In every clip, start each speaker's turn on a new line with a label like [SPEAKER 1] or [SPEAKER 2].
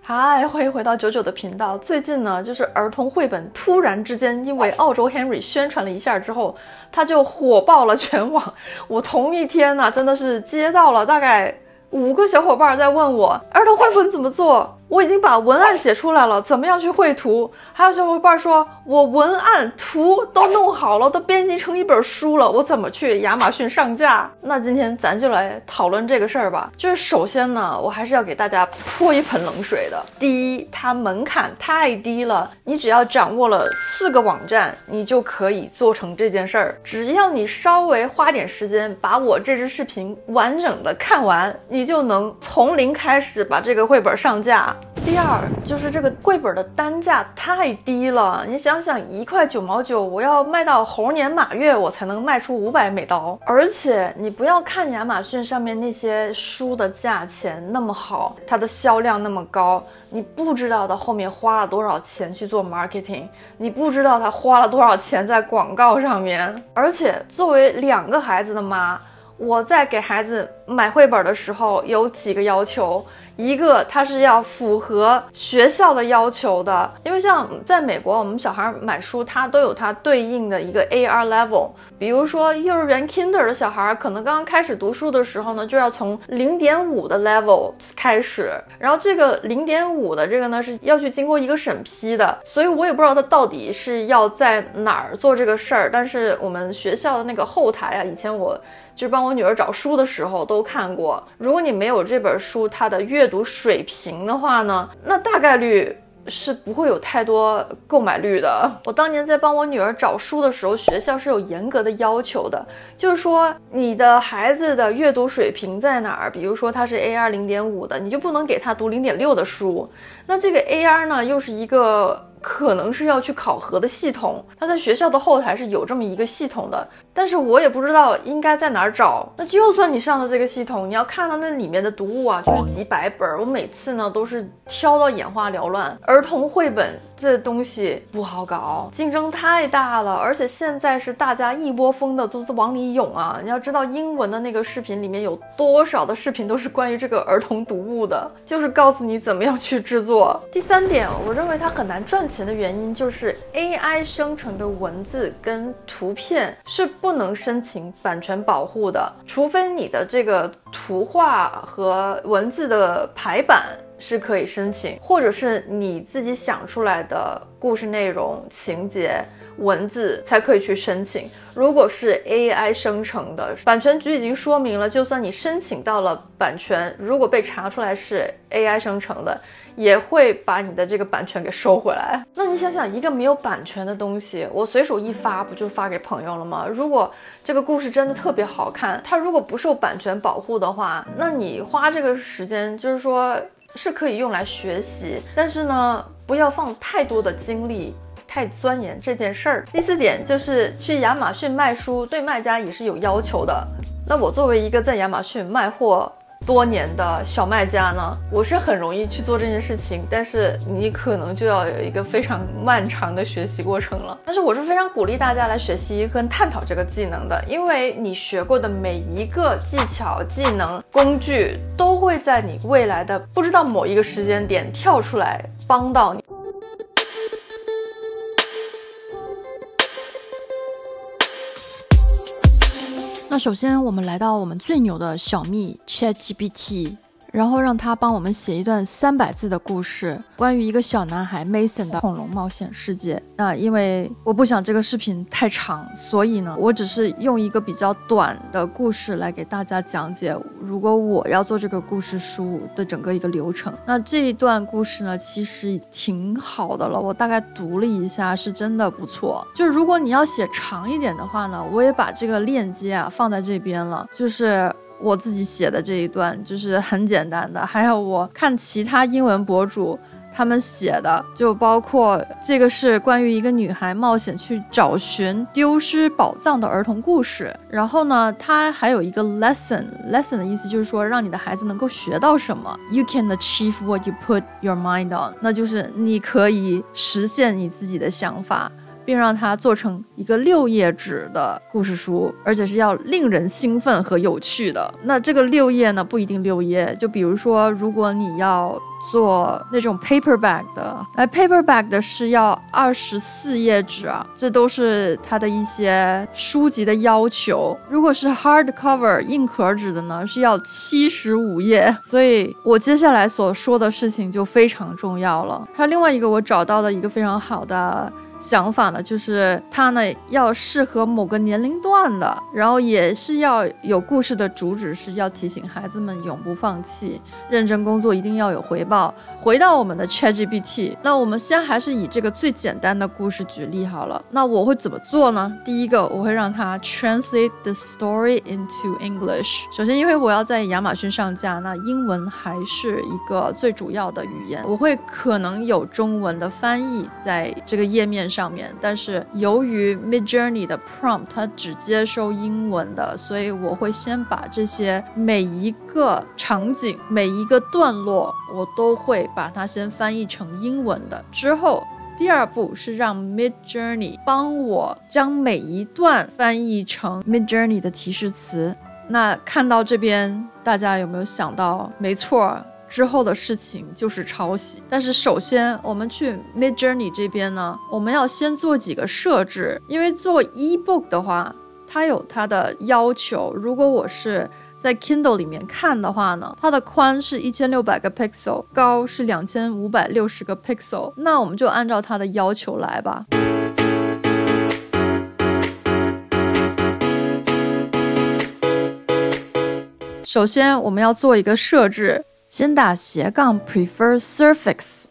[SPEAKER 1] 嗨，欢迎回到99的频道。最近呢，就是儿童绘本突然之间因为澳洲 Henry 宣传了一下之后，它就火爆了全网。我同一天呢，真的是接到了大概5个小伙伴在问我儿童绘本怎么做，我已经把文案写出来了，怎么样去绘图。还有小伙伴说我文案图都弄好了，都编辑成一本书了，我怎么去亚马逊上架？那今天咱就来讨论这个事儿吧。就是首先呢，我还是要给大家泼一盆冷水的。第一，它门槛太低了，你只要掌握了4个网站，你就可以做成这件事儿。只要你稍微花点时间，把我这支视频完整的看完，你就能从零开始把这个绘本上架。第二，就是这个绘本的单价太低了，你想想1块9毛9，我要卖到猴年马月，我才能卖出500美刀。而且你不要看亚马逊上面那些书的价钱那么好，它的销量那么高，你不知道它后面花了多少钱去做 marketing， 你不知道它花了多少钱在广告上面。而且作为2个孩子的妈，我在给孩子买绘本的时候有几个要求。一个，它是要符合学校的要求的，因为像在美国，我们小孩买书，它都有它对应的一个 AR level。比如说幼儿园 Kinder 的小孩，可能刚刚开始读书的时候呢，就要从0.5的 level 开始，然后这个0.5的这个呢是要去经过一个审批的，所以我也不知道他到底是要在哪儿做这个事儿。但是我们学校的那个后台啊，以前我就帮我女儿找书的时候都看过，如果你没有这本书它的阅读水平的话呢，那大概率是不会有太多购买率的。我当年在帮我女儿找书的时候，学校是有严格的要求的，就是说你的孩子的阅读水平在哪儿，比如说他是 AR 0.5的，你就不能给他读0.6的书。那这个 AR 呢，又是一个可能是要去考核的系统，他在学校的后台是有这么一个系统的，但是我也不知道应该在哪儿找。那就算你上了这个系统，你要看到那里面的读物啊，就是几百本，我每次呢都是挑到眼花缭乱。儿童绘本这东西不好搞，竞争太大了，而且现在是大家一窝蜂的都往里涌啊。你要知道英文的那个视频里面有多少的视频都是关于这个儿童读物的，就是告诉你怎么样去制作。第3点，我认为它很难赚钱的原因就是 AI 生成的文字跟图片是不能申请版权保护的，除非你的这个图画和文字的排版是可以申请，或者是你自己想出来的故事内容、情节、文字才可以去申请。如果是 AI 生成的，版权局已经说明了，就算你申请到了版权，如果被查出来是 AI 生成的，也会把你的这个版权给收回来。那你想想，一个没有版权的东西，我随手一发，不就发给朋友了吗？如果这个故事真的特别好看，它如果不受版权保护的话，那你花这个时间，就是说是可以用来学习，但是呢，不要放太多的精力太钻研这件事儿。第4点就是去亚马逊卖书，对卖家也是有要求的。那我作为一个在亚马逊卖货多年的小卖家呢，我是很容易去做这件事情，但是你可能就要有一个非常漫长的学习过程了。但是我是非常鼓励大家来学习跟探讨这个技能的，因为你学过的每一个技巧、技能、工具都会在你未来的不知道某一个时间点跳出来帮到你。那首先我们来到我们最牛的小蜜 ChatGPT， 然后让他帮我们写一段300字的故事，关于一个小男孩 Mason 的恐龙冒险世界。那因为我不想这个视频太长，所以呢，我只是用一个比较短的故事来给大家讲解，如果我要做这个故事书的整个一个流程。那这一段故事呢，其实挺好的了，我大概读了一下，是真的不错。就是如果你要写长一点的话呢，我也把这个链接啊放在这边了，就是我自己写的这一段，就是很简单的，还有我看其他英文博主他们写的，就包括这个是关于一个女孩冒险去找寻丢失宝藏的儿童故事。然后呢，它还有一个 lesson 的意思就是说让你的孩子能够学到什么。 You can achieve what you put your mind on， 那就是你可以实现你自己的想法，并让它做成一个6页纸的故事书，而且是要令人兴奋和有趣的。那这个6页呢，不一定6页，就比如说如果你要做那种 paperback 的，paperback 的是要24页纸啊，这都是它的一些书籍的要求。如果是 hardcover 硬壳纸的呢，是要75页。所以我接下来所说的事情就非常重要了。还有另外一个我找到的一个非常好的想法呢，就是它呢要适合某个年龄段的，然后也是要有故事的主旨，是要提醒孩子们永不放弃，认真工作一定要有回报。回到我们的 ChatGPT， 那我们先还是以这个最简单的故事举例好了。那我会怎么做呢？第一个，我会让它 translate the story into English。首先，因为我要在亚马逊上架，那英文还是一个最主要的语言，我会可能有中文的翻译在这个页面上面，但是由于 Midjourney 的 prompt 它只接收英文的，所以我会先把这些每一个场景每一个段落我都会把它先翻译成英文的。之后第二步是让 Midjourney 帮我将每一段翻译成 Midjourney 的提示词。那看到这边大家有没有想到，没错，之后的事情就是抄袭。但是首先我们去 Midjourney 这边呢，我们要先做几个设置。因为做 ebook 的话，它有它的要求。如果我是在 Kindle 里面看的话呢，它的宽是1600个 pixel， 高是2560个 pixel。那我们就按照它的要求来吧。首先我们要做一个设置，先打斜杠 prefer suffix，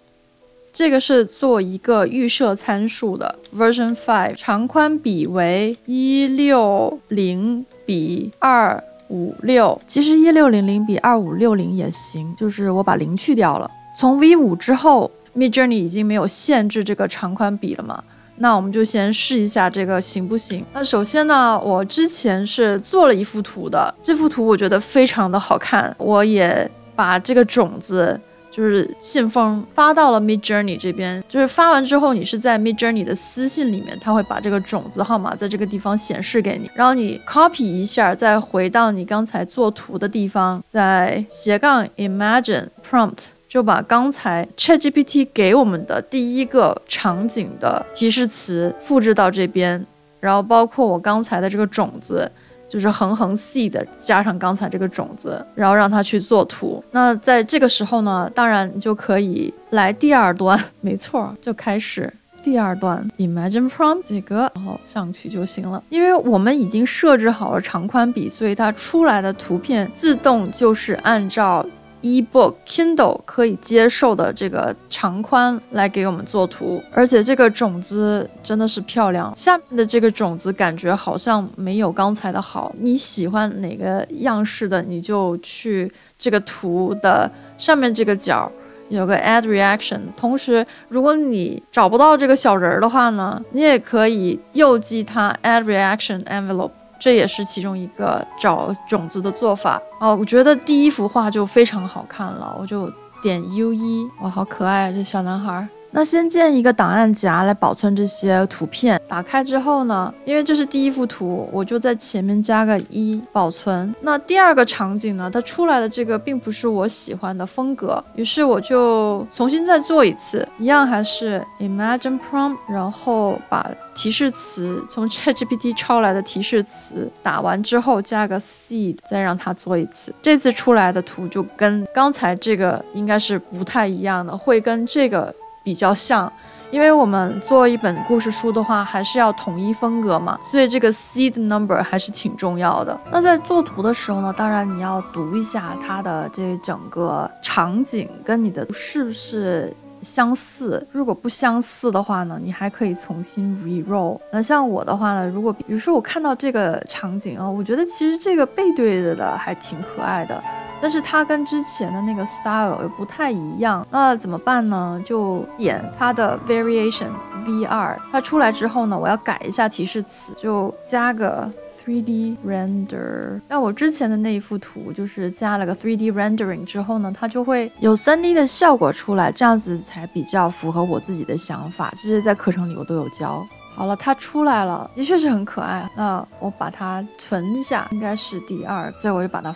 [SPEAKER 1] 这个是做一个预设参数的 version 5， 长宽比为160比256，其实1600比2560也行，就是我把0去掉了。从 V5 之后 Midjourney 已经没有限制这个长宽比了嘛，那我们就先试一下这个行不行。那首先呢，我之前是做了一幅图的，这幅图我觉得非常的好看，我也把这个种子就是信封发到了 Midjourney 这边，就是发完之后你是在 Midjourney 的私信里面，它会把这个种子号码在这个地方显示给你，然后你 copy 一下，再回到你刚才做图的地方，在斜杠 imagine prompt 就把刚才 ChatGPT 给我们的第一个场景的提示词复制到这边，然后包括我刚才的这个种子，就是横 seed 加上刚才这个种子，然后让它去做图。那在这个时候呢，当然你就可以来第二段，没错，就开始第二段 imagine prompt 这个，然后上去就行了。因为我们已经设置好了长宽比，所以它出来的图片自动就是按照ebook Kindle 可以接受的这个长宽来给我们做图。而且这个种子真的是漂亮，下面的这个种子感觉好像没有刚才的好，你喜欢哪个样式的你就去这个图的上面这个角有个 add reaction， 同时如果你找不到这个小人的话呢，你也可以右击它 add reaction envelope，这也是其中一个找种子的做法。我觉得第一幅画就非常好看了，我就点 U1， 哇，好可爱啊，这小男孩。那先建一个档案夹来保存这些图片，打开之后呢，因为这是第一幅图，我就在前面加个1保存。那第二个场景呢，它出来的这个并不是我喜欢的风格，于是我就重新再做一次，一样还是 imagine prompt， 然后把提示词从 ChatGPT 抄来的提示词打完之后加个 seed， 再让它做一次。这次出来的图就跟刚才这个应该是不太一样的，会跟这个比较像，因为我们做一本故事书的话还是要统一风格嘛，所以这个 seed number 还是挺重要的。那在做图的时候呢，当然你要读一下它的这整个场景跟你的是不是相似，如果不相似的话呢，你还可以重新 re-roll。那像我的话呢，如果比如说我看到这个场景啊，我觉得其实这个背对着的还挺可爱的，但是它跟之前的那个 style 又不太一样，那怎么办呢？就点它的 variation V2， 它出来之后呢，我要改一下提示词，就加个 3D render。那我之前的那一幅图就是加了个 3D rendering 之后呢，它就会有 3D 的效果出来，这样子才比较符合我自己的想法。这些在课程里我都有教。好了，它出来了，的确是很可爱。那我把它存一下，应该是第2，所以我就把它。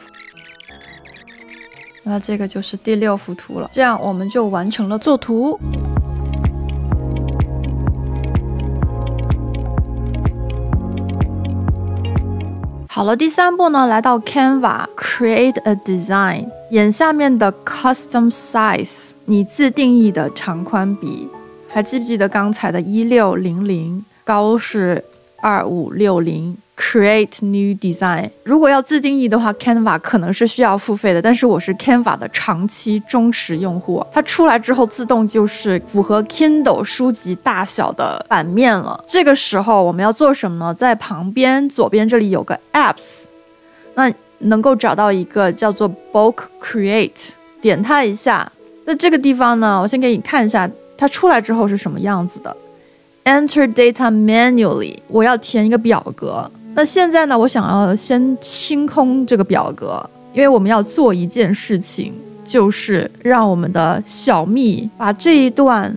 [SPEAKER 1] 那这个就是第6幅图了，这样我们就完成了作图。好了，第3步呢，来到 Canva Create a Design， 眼下面的 Custom Size， 你自定义的长宽比，还记不记得刚才的1600，高是2560。Create new design， 如果要自定义的话 Canva 可能是需要付费的，但是我是 Canva 的长期忠实用户，它出来之后自动就是符合 Kindle 书籍大小的版面了。这个时候我们要做什么呢？在旁边左边这里有个 Apps， 那能够找到一个叫做 Bulk Create， 点它一下，在这个地方呢，我先给你看一下它出来之后是什么样子的。Enter data manually， 我要填一个表格。那现在呢，我想要先清空这个表格，因为我们要做一件事情，就是让我们的小蜜把这一段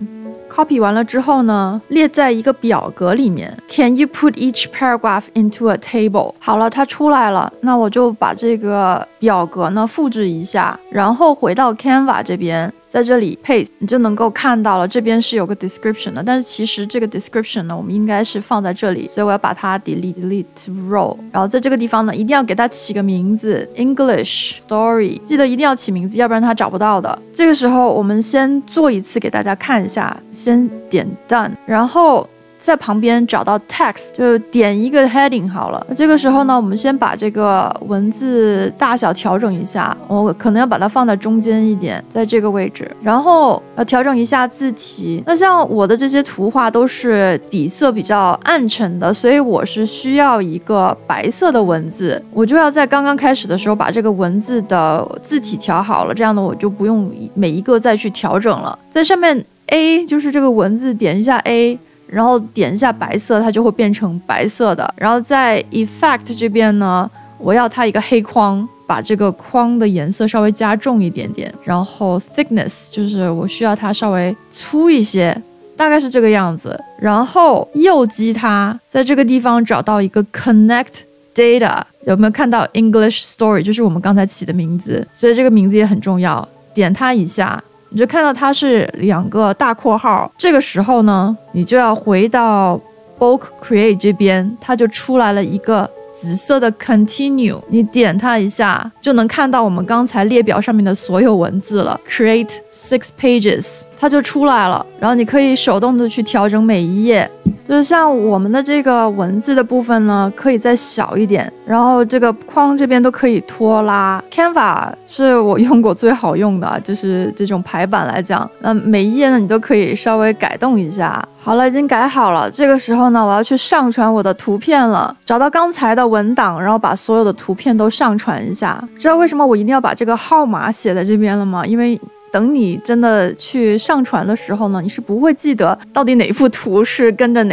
[SPEAKER 1] copy 完了之后呢，列在一个表格里面。Can you put each paragraph into a table？ 好了，它出来了，那我就把这个表格呢复制一下，然后回到 Canva 这边。在这里 paste， 你就能够看到了，这边是有个 description 的，但是其实这个 description 呢，我们应该是放在这里，所以我要把它 delete row， 然后在这个地方呢，一定要给它起个名字 English Story， 记得一定要起名字，要不然它找不到的。这个时候我们先做一次给大家看一下，先点 done， 然后在旁边找到 text， 就点一个 heading 好了。这个时候呢，我们先把这个文字大小调整一下，我可能要把它放在中间一点，在这个位置。然后要调整一下字体。那像我的这些图画都是底色比较暗沉的，所以我是需要一个白色的文字。我就要在刚刚开始的时候把这个文字的字体调好了，这样呢我就不用每一个再去调整了。在上面 A 就是这个文字，点一下 A。然后点一下白色，它就会变成白色的。然后在 Effect 这边呢，我要它一个黑框，把这个框的颜色稍微加重一点点。然后 Thickness 就是我需要它稍微粗一些，大概是这个样子。然后右击它，在这个地方找到一个 Connect Data， 有没有看到 English Story？ 就是我们刚才起的名字，所以这个名字也很重要。点它一下。你就看到它是2个大括号，这个时候呢，你就要回到 Bulk Create 这边，它就出来了一个紫色的 Continue， 你点它一下，就能看到我们刚才列表上面的所有文字了。Create 6 pages， 它就出来了，然后你可以手动的去调整每一页。就是像我们的这个文字的部分呢，可以再小一点，然后这个框这边都可以拖拉。Canva 是我用过最好用的，就是这种排版来讲，那每一页呢你都可以稍微改动一下。好了，已经改好了。这个时候呢，我要去上传我的图片了，找到刚才的文档，然后把所有的图片都上传一下。知道为什么我一定要把这个号码写在这边了吗？因为等你真的去上传的时候呢，你是不会记得到底哪幅图是跟着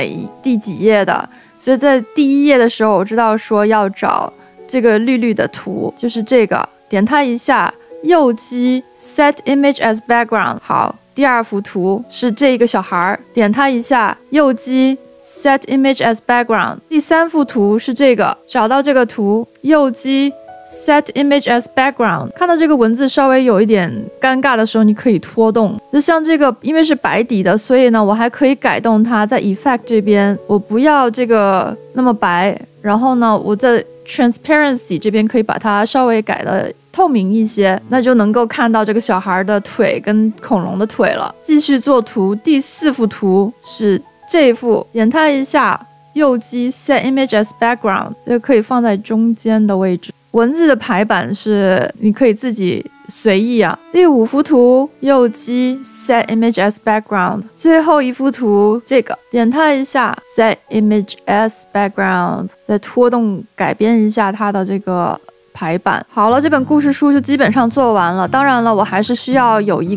[SPEAKER 1] 第几页的。所以在第1页的时候，我知道说要找这个绿绿的图，就是这个，点它一下，右击 Set Image as Background。好，第2幅图是这个小孩，点它一下，右击 Set Image as Background。第3幅图是这个，找到这个图，右击Set Image as Background。 看到这个文字稍微有一点尴尬的时候，你可以拖动。就像这个因为是白底的，所以呢我还可以改动它。在 Effect 这边我不要这个那么白，然后呢我在 Transparency 这边可以把它稍微改的透明一些，那就能够看到这个小孩的腿跟恐龙的腿了。继续做图。第4幅图是这幅，点它一下，右击 Set Image as Background， 这个可以放在中间的位置。文字的排版是你可以自己随意啊。第5幅图，右击 Set Image as Background。 最后一幅图，这个点它一下 Set Image as Background， 再拖动改编一下它的这个排版。好了，这本故事书就基本上做完了。当然了，我还是需要有一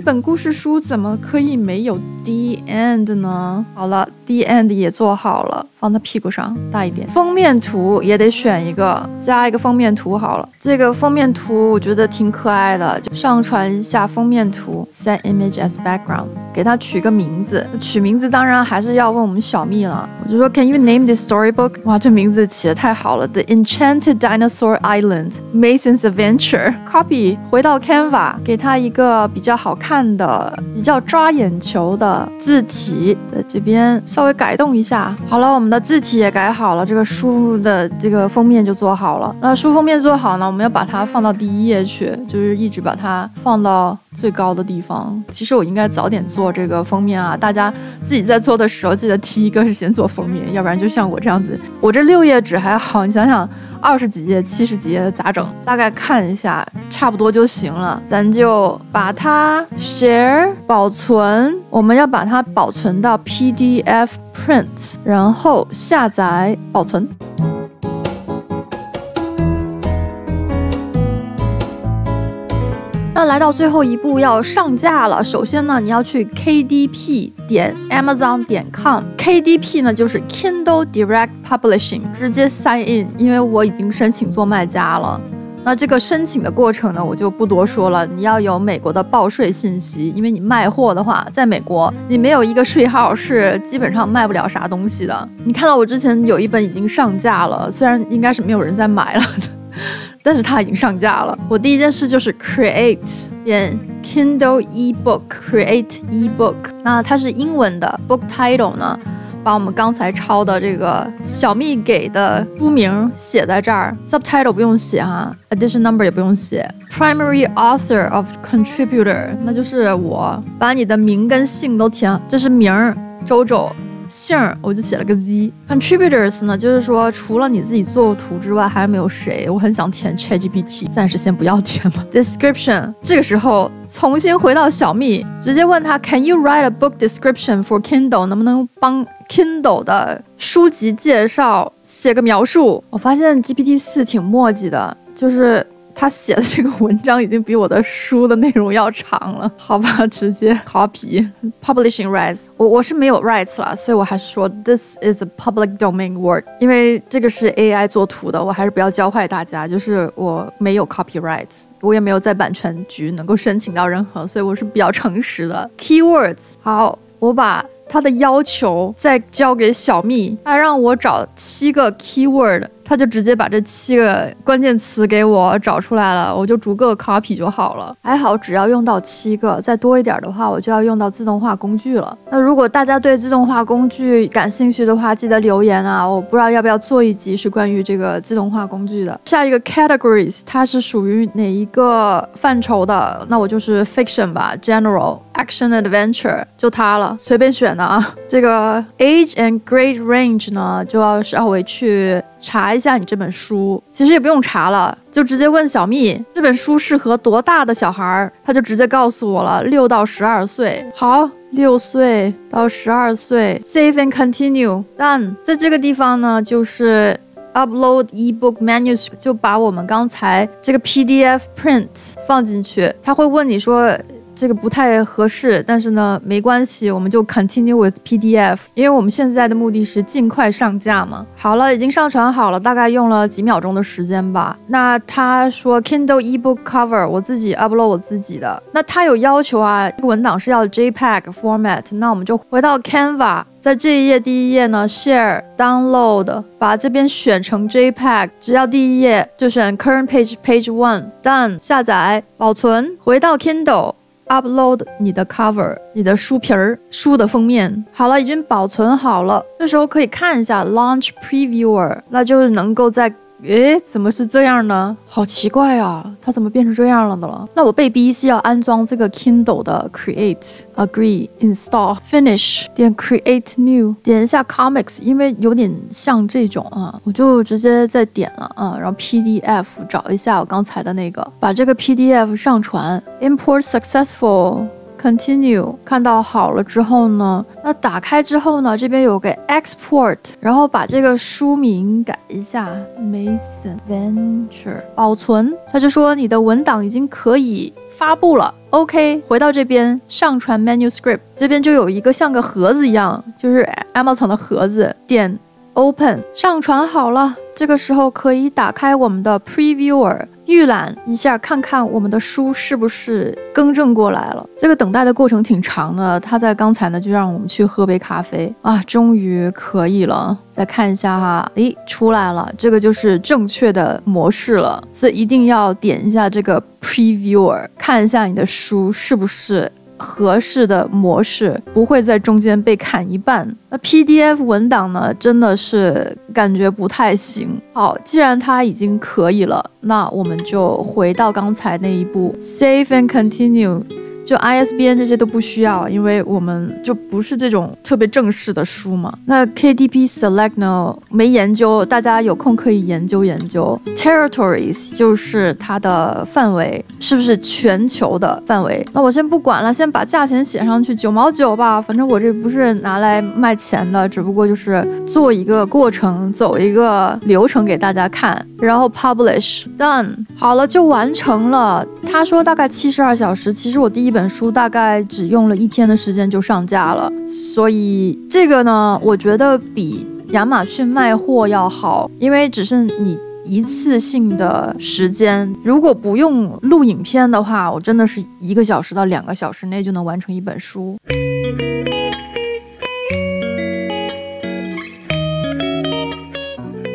[SPEAKER 1] 本故事书怎么可以没有 The End 呢？好了 The End 也做好了，放在屁股上大一点。封面图也得选一个，加一个封面图好了。这个封面图我觉得挺可爱的，就上传一下封面图 ，set image as background， 给它取个名字。取名字当然还是要问我们小蜜了，我就说 Can you name this storybook？ 哇，这名字起得太好了 ，The Enchanted Dinosaur Island Mason's Adventure。Copy 回到 Canva， 给它一个比较好看的、比较抓眼球的字体，在这边稍微改动一下。好了，我们的字体也改好了，这个书的这个封面就做好了。那书封面做好呢，我们要把它放到第一页去，就是一直把它放到最高的地方。其实我应该早点做这个封面啊，大家自己在做的时候记得第一个是先做封面，要不然就像我这样子，我这6页纸还好，你想想20几页、70几页咋整？大概看一下，差不多就行了。咱就把它 share 保存，我们要把它保存到 PDF print， 然后下载保存。那来到最后一步要上架了，首先呢，你要去 KDP.Amazon.com，KDP 呢就是 Kindle Direct Publishing， 直接 sign in， 因为我已经申请做卖家了。那这个申请的过程呢，我就不多说了，你要有美国的报税信息，因为你卖货的话，在美国你没有一个税号是基本上卖不了啥东西的。你看到我之前有一本已经上架了，虽然应该是没有人在买了但是它已经上架了。我第一件事就是 create 点 Kindle ebook create ebook， 那它是英文的 book title 呢，把我们刚才抄的这个小蜜给的书名写在这儿 ，subtitle 不用写哈 ，edition number 也不用写 ，primary author of contributor 那就是我，把你的名跟姓都填，这是名儿周周。姓我就写了个 Z。Contributors 呢，就是说除了你自己做图之外，还有没有谁？我很想填 ChatGPT， 暂时先不要填吧。Description 这个时候重新回到小蜜，直接问他 Can you write a book description for Kindle？ 能不能帮 Kindle 的书籍介绍写个描述？我发现 GPT-4 挺墨迹的，就是他写的这个文章已经比我的书的内容要长了，好吧，直接 copy publishing rights， 我是没有 rights 了，所以我还是说 this is a public domain work， 因为这个是 AI 做图的，我还是不要教坏大家，就是我没有 copyrights， 我也没有在版权局能够申请到任何，所以我是比较诚实的。Keywords 好，我把他的要求再交给小蜜，他让我找7个 keyword， 他就直接把这7个关键词给我找出来了，我就逐个 copy 就好了。还好只要用到7个，再多一点的话，我就要用到自动化工具了。那如果大家对自动化工具感兴趣的话，记得留言啊，我不知道要不要做一集是关于这个自动化工具的。下一个 categories， 它是属于哪一个范畴的？那我就是 fiction 吧 ，general。Action Adventure 就它了，随便选的啊。这个 Age and Grade Range 呢，就要稍微去查一下你这本书，其实也不用查了，就直接问小蜜这本书适合多大的小孩，他就直接告诉我了，6到12岁。好，6岁到12岁 ，Save and Continue Done。在这个地方呢，就是。Upload ebook manuscript 就把我们刚才这个 PDF print 放进去，他会问你说这个不太合适，但是呢没关系，我们就 continue with PDF， 因为我们现在的目的是尽快上架嘛。好了，已经上传好了，大概用了几秒钟的时间吧。那他说 Kindle ebook cover 我自己 upload 我自己的，那他有要求啊，这个文档是要 JPEG format， 那我们就回到 Canva。在这一页第一页呢 ，Share Download， 把这边选成 JPEG， 只要第一页就选 Current Page Page 1 Done， 下载保存，回到 Kindle。Upload 你的 cover， 你的书皮儿，书的封面，好了，已经保存好了。这时候可以看一下 Launch Previewer， 那就是能够在怎么是这样呢？好奇怪啊，它怎么变成这样了的了？那我被逼是要安装这个 Kindle 的 Create、Agree、Install、Finish 点 Create New， 点一下 Comics， 因为有点像这种啊，我就直接再点了啊，然后 PDF 找一下我刚才的那个，把这个 PDF 上传 ，Import Successful。
[SPEAKER 2] Continue 看到好了之后呢，那打开之后呢，这边有个 Export， 然后把这个书名改一下 Mason Venture 保存，他就说你的文档已经可以发布了。OK， 回到这边上传 manuscript， 这边就有一个像个盒子一样，就是 Amazon 的盒子，点 Open， 上传好了。这个时候可以打开我们的 Previewer， 预览一下，看看我们的书是不是更正过来了。这个等待的过程挺长的，他在刚才呢就让我们去喝杯咖啡啊，终于可以了。再看一下哈，诶，出来了，这个就是正确的模式了，所以一定要点一下这个 Previewer， 看一下你的书是不是合适的模式，不会在中间被砍一半。那 PDF 文档呢，真的是感觉不太行。好，既然它已经可以了，那我们就回到刚才那一步 ，Save and Continue。就 ISBN 这些都不需要，因为我们就不是这种特别正式的书嘛。那 KDP Select 呢，没研究，大家有空可以研究研究。Territories 就是它的范围，是不是全球的范围？那我先不管了，先把价钱写上去，9毛9吧。反正我这不是拿来卖钱的，只不过就是做一个过程，走一个流程给大家看。然后 Publish Done， 好了，就完成了。他说大概72小时，其实我第一本书大概只用了1天的时间就上架了，所以这个呢，我觉得比亚马逊卖货要好，因为只是你一次性的时间。如果不用录影片的话，我真的是1个小时到2个小时内就能完成一本书。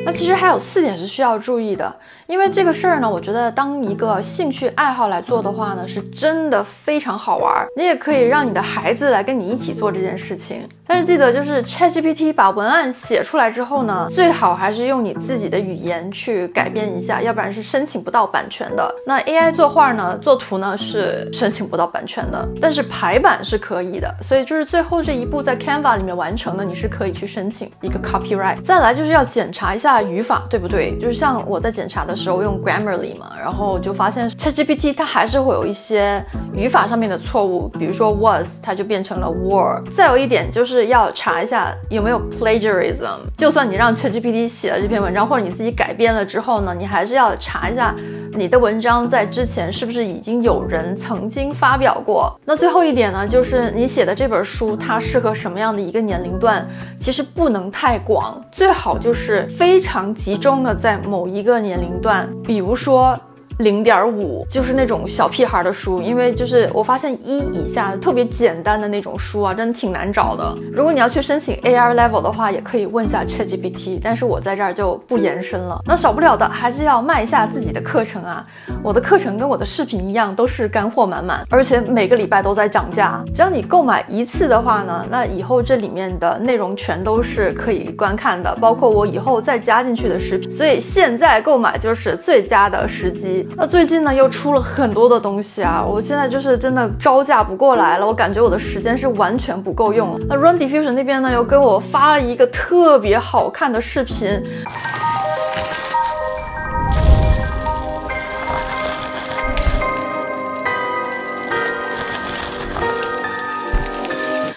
[SPEAKER 1] 那其实还有4点是需要注意的，因为这个事儿呢，我觉得当一个兴趣爱好来做的话呢，是真的非常好玩。你也可以让你的孩子来跟你一起做这件事情。但是记得，就是 ChatGPT 把文案写出来之后呢，最好还是用你自己的语言去改变一下，要不然是申请不到版权的。那 AI 作画呢，做图呢是申请不到版权的，但是排版是可以的。所以就是最后这一步在 Canva 里面完成的，你是可以去申请一个 copyright。再来就是要检查一下语法对不对，就是像我在检查的时候用 Grammarly 嘛，然后就发现 ChatGPT 它还是会有一些语法上面的错误，比如说 was 它就变成了 were。再有一点就是要查一下有没有 plagiarism， 就算你让 ChatGPT 写了这篇文章，或者你自己改编了之后呢，你还是要查一下你的文章在之前是不是已经有人曾经发表过。那最后一点呢，就是你写的这本书它适合什么样的一个年龄段，其实不能太广，最好就是非常集中的在某一个年龄段，比如说0.5，就是那种小屁孩的书，因为就是我发现1以下特别简单的那种书啊，真的挺难找的。如果你要去申请 AR level 的话，也可以问一下 ChatGPT， 但是我在这儿就不延伸了。那少不了的还是要卖一下自己的课程啊，我的课程跟我的视频一样，都是干货满满，而且每个礼拜都在涨价。只要你购买1次的话呢，那以后这里面的内容全都是可以观看的，包括我以后再加进去的视频，所以现在购买就是最佳的时机。那最近呢又出了很多的东西啊，我现在就是真的招架不过来了，我感觉我的时间是完全不够用。那 Run Diffusion 那边呢又给我发了一个特别好看的视频，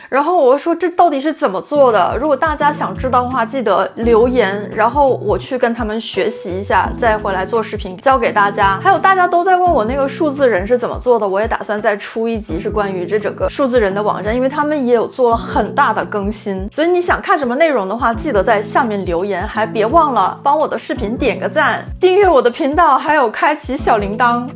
[SPEAKER 1] 然后我说这到底是怎么做的？如果大家想知道的话，记得留言，然后我去跟他们学习一下，再回来做视频教给大家。还有大家都在问我那个数字人是怎么做的，我也打算再出一集是关于这整个数字人的网站，因为他们也有做了很大的更新。所以你想看什么内容的话，记得在下面留言，还别忘了帮我的视频点个赞，订阅我的频道，还有开启小铃铛。